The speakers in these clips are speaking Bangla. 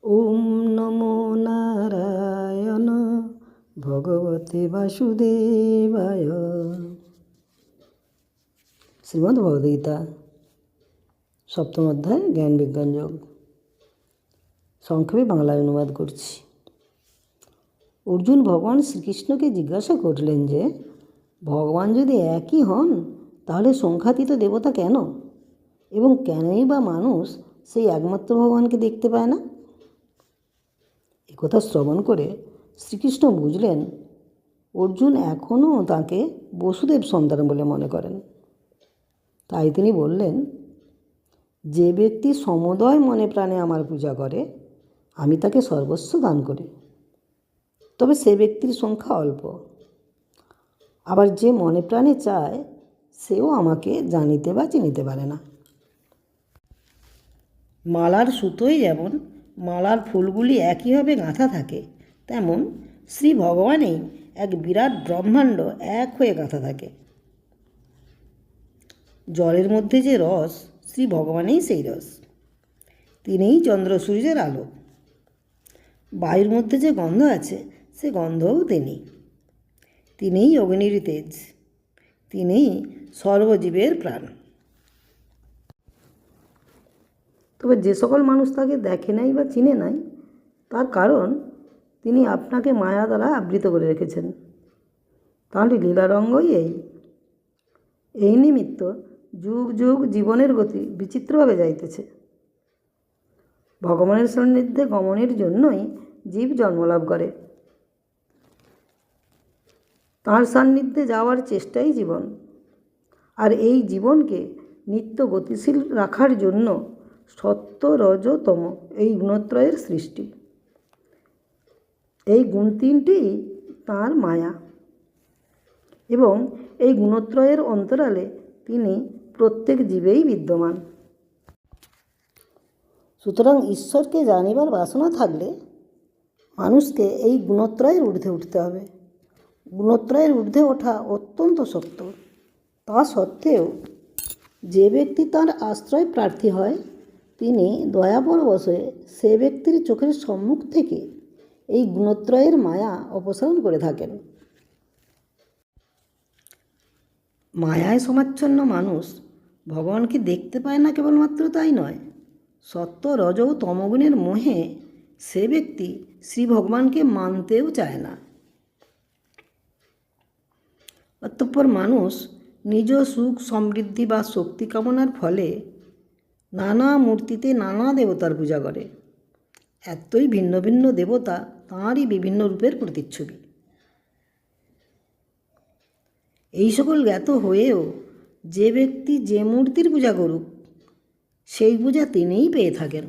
ওম নমো নারায়ণ ভগবতে বাসুদেবায়। শ্রীমদ্ ভগবদ্গীতা সপ্তম অধ্যায় জ্ঞান বিজ্ঞান যোগ। সংক্ষেপে বাংলায় অনুবাদ করছি। অর্জুন ভগবান শ্রীকৃষ্ণকে জিজ্ঞাসা করলেন যে, ভগবান যদি একই হন তাহলে সংখ্যাতীত দেবতা কেন, এবং কেনই বা মানুষ সেই একমাত্র ভগবানকে দেখতে পায় না? একথা শ্রবণ করে শ্রীকৃষ্ণ বুঝলেন অর্জুন এখনও তাঁকে বসুদেব সন্তান বলে মনে করেন। তাই তিনি বললেন, যে ব্যক্তি সমুদয় মনে প্রাণে আমার পূজা করে আমি তাকে সর্বস্ব দান করি, তবে সে ব্যক্তির সংখ্যা অল্প। আবার যে মনে প্রাণে চায় সেও আমাকে জানিতে বা চিনিতে পারে না। মালার সুতোয় যেমন মালার ফুলগুলি একইভাবে গাঁথা থাকে, তেমন শ্রী ভগবানেই এক বিরাট ব্রহ্মাণ্ড এক হয়ে গাঁথা থাকে। জলের মধ্যে যে রস, শ্রী ভগবানেই সেই রস। তিনিই চন্দ্র সূর্যের আলো। বায়ুর মধ্যে যে গন্ধ আছে সে গন্ধও তিনি। তিনিই অগ্নির তেজ। তিনিই সর্বজীবের প্রাণ। তবে যে সকল মানুষ তাকে দেখে নাই বা চিনে নাই, তার কারণ তিনি আপনাকে মায়া দ্বারা আবৃত করে রেখেছেন। তাঁর লীলারঙ্গই এই নিমিত্ত যুগ যুগ জীবনের গতি বিচিত্রভাবে যাইতেছে। ভগবানের সান্নিধ্যে গমনের জন্যই জীব জন্মলাভ করে। তাঁর সান্নিধ্যে যাওয়ার চেষ্টাই জীবন। আর এই জীবনকে নিত্য গতিশীল রাখার জন্য সত্য রজ তম এই গুণত্রয়ের সৃষ্টি। এই গুণ তিনটিই তাঁর মায়া, এবং এই গুণত্রয়ের অন্তরালে তিনি প্রত্যেক জীবেই বিদ্যমান। সুতরাং ঈশ্বরকে জানিবার বাসনা থাকলে মানুষকে এই গুণত্রয়ের ঊর্ধ্বে উঠতে হবে। গুণত্রয়ের ঊর্ধ্বে ওঠা অত্যন্ত শক্ত। তা সত্ত্বেও যে ব্যক্তি তাঁর আশ্রয় প্রার্থী হয়, তিনি দয়াপরবশে সে ব্যক্তির চোখের সম্মুখ থেকে এই গুণত্রয়ের মায়া অপসারণ করে থাকেন। মায়ায় সমাচ্ছন্ন মানুষ ভগবানকে দেখতে পায় না, কেবলমাত্র তাই নয়, সত্য রজ ও তমগুণের মোহে সে ব্যক্তি শ্রী ভগবানকে মানতেও চায় না। অতঃপর মানুষ নিজ সুখ সমৃদ্ধি বা শক্তি কামনার ফলে নানা মূর্তিতে নানা দেবতার পূজা করে। এতই ভিন্ন ভিন্ন দেবতা তাঁরই বিভিন্ন রূপের প্রতিচ্ছবি। এই সকল জ্ঞাত হয়েও যে ব্যক্তি যে মূর্তির পূজা করুক, সেই পূজা তিনিই পেয়ে থাকেন।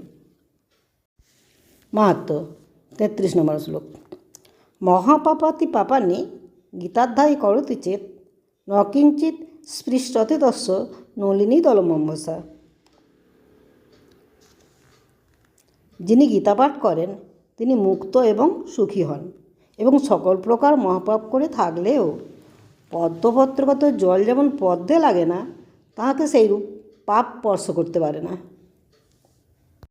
মাহাত্ম্য 33 নম্বর শ্লোক। মহাপাপাতি পাপানি গীতাধ্যায়ী করতি চেত ন কিঞ্চিৎ স্পৃষ্টতে তস্য নলিনী দলমম্বসা। যিনি গীতাপাঠ করেন তিনি মুক্ত এবং সুখী হন, এবং সকল প্রকার মহাপাপ করে থাকলেও পদ্মপত্রগত জল যেমন পদ্মে লাগে না, তাহাকে সেইরূপ পাপ স্পর্শ করতে পারে না।